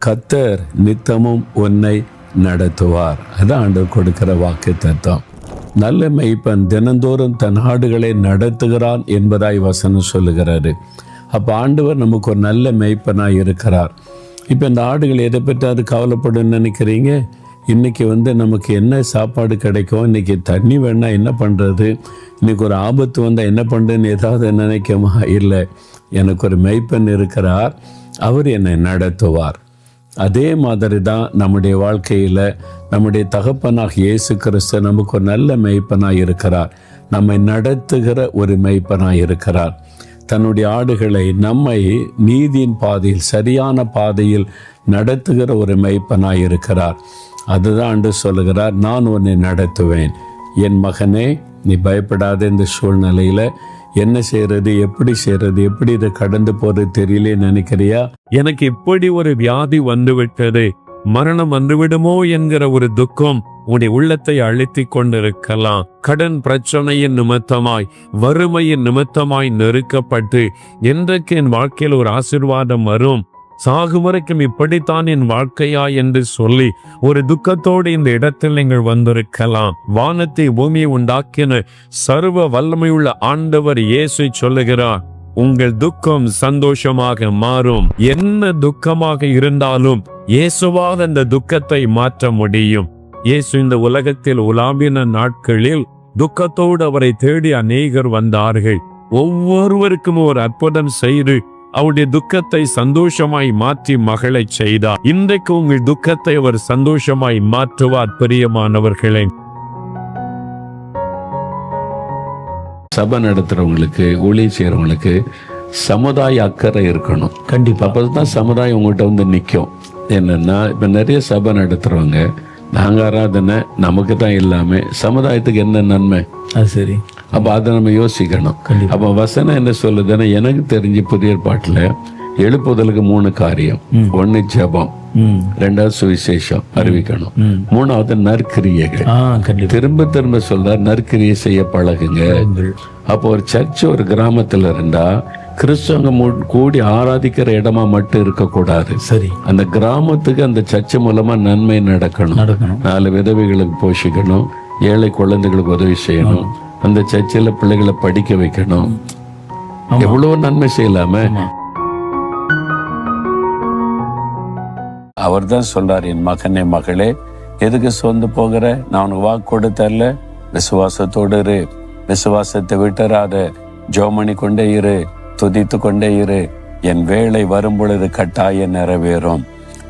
கர்த்தர் நித்தமும் உன்னை நடத்துவார். அதான் ஆண்டவர் கொடுக்கிற வாக்கு தத்துவம். நல்ல மேய்ப்பன் தினந்தோறும் தன் ஆடுகளை நடத்துகிறான் என்பதாய் வசனம் சொல்லுகிறாரு. அப்போ ஆண்டவர் நமக்கு ஒரு நல்ல மேய்ப்பனாக இருக்கிறார். இப்போ இந்த ஆடுகள் எதை பற்றி அது கவலைப்படுன்னு நினைக்கிறீங்க? இன்றைக்கி நமக்கு என்ன சாப்பாடு கிடைக்கும், இன்றைக்கி தண்ணி வேணா என்ன பண்ணுறது, இன்றைக்கி ஒரு ஆபத்து வந்தால் என்ன பண்ணுறதுன்னு ஏதாவது நினைக்கமா? இல்லை, எனக்கு ஒரு மேய்ப்பன் இருக்கிறார், அவர் என்னை நடத்துவார். அதே மாதிரி தான் நம்முடைய வாழ்க்கையில் நம்முடைய தகப்பனாக இயேசு கிறிஸ்து நமக்கு ஒரு நல்ல மேய்ப்பனாக இருக்கிறார். நம்மை நடத்துகிற ஒரு மேய்ப்பனாக இருக்கிறார். தன்னுடைய ஆடுகளை நம்மை நீதியின் பாதையில், சரியான பாதையில் நடத்துகிற ஒரு மேய்ப்பனாக இருக்கிறார். அதுதான் ஆண்டு சொல்லுகிறார், நான் உன்னை நடத்துவேன். என் மகனே, நீ பயப்படாத. இந்த சூழ்நிலையில் என்ன செய்யறது, எப்படி செய்யறது, எப்படி இதை கடந்து போறது தெரியல நினைக்கிறியா? எனக்கு இப்படி ஒரு வியாதி வந்துவிட்டது, மரணம் வந்துவிடுமோ என்கிற ஒரு துக்கம் உன்னுடைய உள்ளத்தை அழுத்திக் கொண்டிருக்கலாம். கடன் பிரச்சனையின் நிமித்தமாய், வறுமையின் நிமித்தமாய் நெருக்கப்பட்டு என்றைக்கு என் வாழ்க்கையில் ஒரு ஆசீர்வாதம் வரும், சாகும் வரைக்கும் இப்படித்தான் என் வாழ்க்கையா என்று சொல்லி ஒரு துக்கத்தோடு இந்த இடத்தில் நீங்கள் வந்திருக்கலாம். வானத்தை பூமியை உண்டாக்கின சர்வ வல்லமையுள்ள ஆண்டவர் இயேசு சொல்லுகிறார், உங்கள் துக்கம் சந்தோஷமாக மாறும். என்ன துக்கமாக இருந்தாலும் இயேசுவால் அந்த துக்கத்தை மாற்ற முடியும். இயேசு இந்த உலகத்தில் உலாவின நாட்களில் துக்கத்தோடு அவரை தேடி அநேகர் வந்தார்கள். ஒவ்வொருவருக்கும் ஒரு அற்புதம் செய்து அவருடைய துக்கத்தை சந்தோஷமாய் மாற்றி மகளை செய்தார். இன்றைக்கு உங்கள் துக்கத்தை அவர் சந்தோஷமாய் மாற்றுவார். பிரியமானவர்களே, சபை நடத்துறவங்களுக்கு, ஊழியம் செய்யறவங்களுக்கு சமுதாய அக்கறை இருக்கணும். கண்டிப்பா அப்பதான் சமுதாயம் உங்கள்கிட்ட நிற்கும். என்னன்னா, இப்ப நிறைய சபை நடத்துறவங்க நாங்க ஆராதனை நமக்கு தான் இல்லாம சமுதாயத்துக்கு என்ன நன்மை? அது சரி. அப்ப அதை நம்ம யோசிக்கணும். அப்ப வசனம் என்ன சொல்லுதுன்னா, எனக்கு தெரிஞ்சு புதிய பாட்டுல எழுப்புதலுக்கு 3 காரியம். 1 ஜெபம், 2வது சுவிசேஷம் அறிவிக்கணும், 3வது நற்கிரியைகள். திரும்ப திரும்ப சொல்ற நற்கிரியை செய்ய பழகுங்க. அப்போ ஒரு சர்ச் ஒரு கிராமத்துல இருந்தா கிறிஸ்தவங்க கூடி ஆராதிக்கிற இடமா மட்டும் இருக்கக்கூடாது. சரி, அந்த கிராமத்துக்கு அந்த சர்ச்சை மூலமா நன்மை நடக்கணும். 4 விதவைகளுக்கு போஷிக்கணும், ஏழை குழந்தைகளுக்கு உதவி செய்யணும், அந்த சர்ச்சில் பிள்ளைகளை படிக்க வைக்கணும். எவ்வளவு நன்மை செய்யலாமே. அவர் தான் சொல்றார், என் மகனே மகளே, எதுக்கு சோர்ந்து போகிற? நான் உனக்கு வாக்கு கொடுத்தரல, விசுவாசத்தோடு இரு, விசுவாசத்தை விட்டுறாத, ஜெபம் கொண்டே இரு, துதித்து கொண்டே இரு, என் வேளை வரும் பொழுது கட்டாயம் நிறைவேறும்.